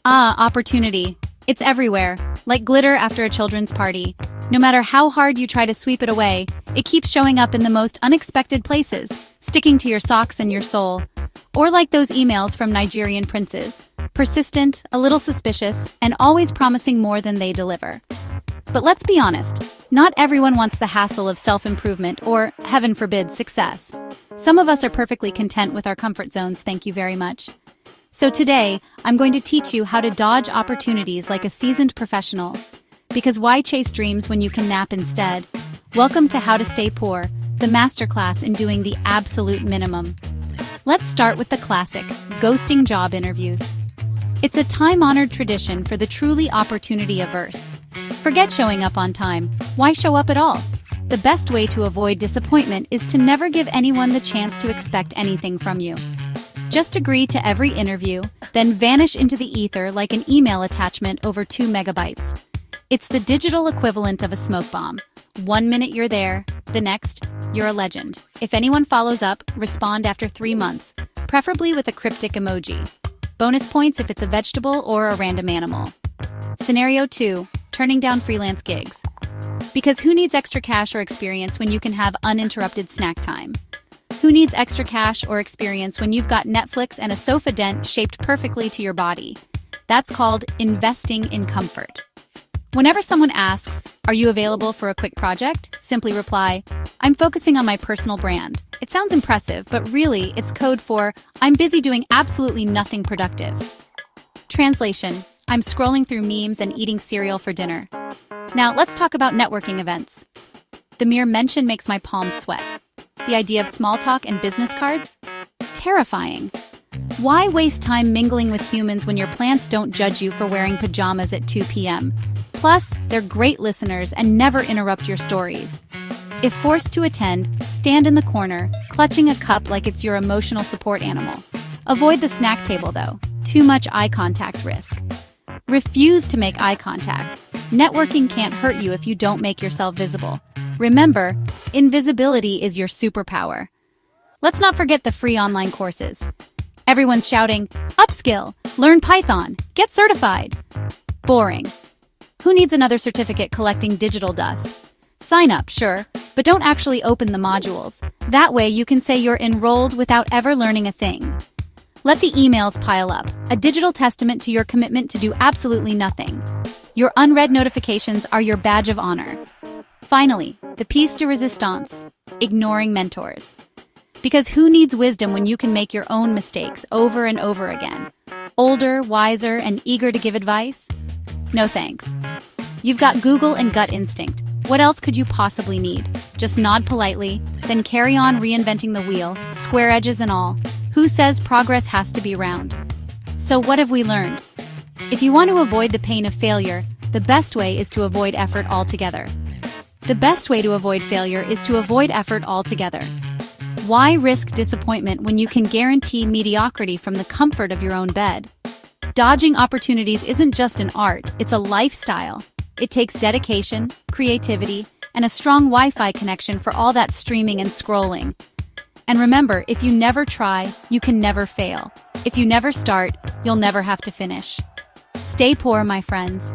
Ah, opportunity. It's everywhere, like glitter after a children's party. No matter how hard you try to sweep it away, it keeps showing up in the most unexpected places, sticking to your socks and your soul. Or like those emails from Nigerian princes. Persistent, a little suspicious, and always promising more than they deliver. But let's be honest, not everyone wants the hassle of self-improvement or, heaven forbid, success. Some of us are perfectly content with our comfort zones, thank you very much. So today, I'm going to teach you how to dodge opportunities like a seasoned professional. Because why chase dreams when you can nap instead? Welcome to How to Stay Poor, the masterclass in doing the absolute minimum. Let's start with the classic, ghosting job interviews. It's a time-honored tradition for the truly opportunity-averse. Forget showing up on time. Why show up at all? The best way to avoid disappointment is to never give anyone the chance to expect anything from you. Just agree to every interview, then vanish into the ether like an email attachment over 2 megabytes. It's the digital equivalent of a smoke bomb. 1 minute you're there, the next, you're a legend. If anyone follows up, respond after 3 months, preferably with a cryptic emoji. Bonus points if it's a vegetable or a random animal. Scenario 2, turning down freelance gigs. Because who needs extra cash or experience when you can have uninterrupted snack time? Who needs extra cash or experience when you've got Netflix and a sofa dent shaped perfectly to your body? That's called investing in comfort. Whenever someone asks, "Are you available for a quick project?" simply reply, "I'm focusing on my personal brand." It sounds impressive, but really, it's code for, "I'm busy doing absolutely nothing productive." Translation, I'm scrolling through memes and eating cereal for dinner. Now, let's talk about networking events. The mere mention makes my palms sweat. The idea of small talk and business cards? Terrifying. Why waste time mingling with humans when your plants don't judge you for wearing pajamas at 2 p.m.? Plus, they're great listeners and never interrupt your stories. If forced to attend, stand in the corner, clutching a cup like it's your emotional support animal. Avoid the snack table though. Too much eye contact risk. Refuse to make eye contact. Networking can't hurt you if you don't make yourself visible. Remember, invisibility is your superpower. Let's not forget the free online courses. Everyone's shouting, "Upskill! Learn Python! Get certified!" Boring. Who needs another certificate collecting digital dust? Sign up, sure, but don't actually open the modules. That way you can say you're enrolled without ever learning a thing. Let the emails pile up, a digital testament to your commitment to do absolutely nothing. Your unread notifications are your badge of honor. Finally, the piece de resistance, ignoring mentors. Because who needs wisdom when you can make your own mistakes over and over again? Older, wiser, and eager to give advice? No thanks. You've got Google and gut instinct. What else could you possibly need? Just nod politely, then carry on reinventing the wheel, square edges and all. Who says progress has to be round? So what have we learned? If you want to avoid the pain of failure, the best way is to avoid effort altogether. The best way to avoid failure is to avoid effort altogether. Why risk disappointment when you can guarantee mediocrity from the comfort of your own bed? Dodging opportunities isn't just an art, it's a lifestyle. It takes dedication, creativity, and a strong Wi-Fi connection for all that streaming and scrolling. And remember, if you never try, you can never fail. If you never start, you'll never have to finish. Stay poor, my friends.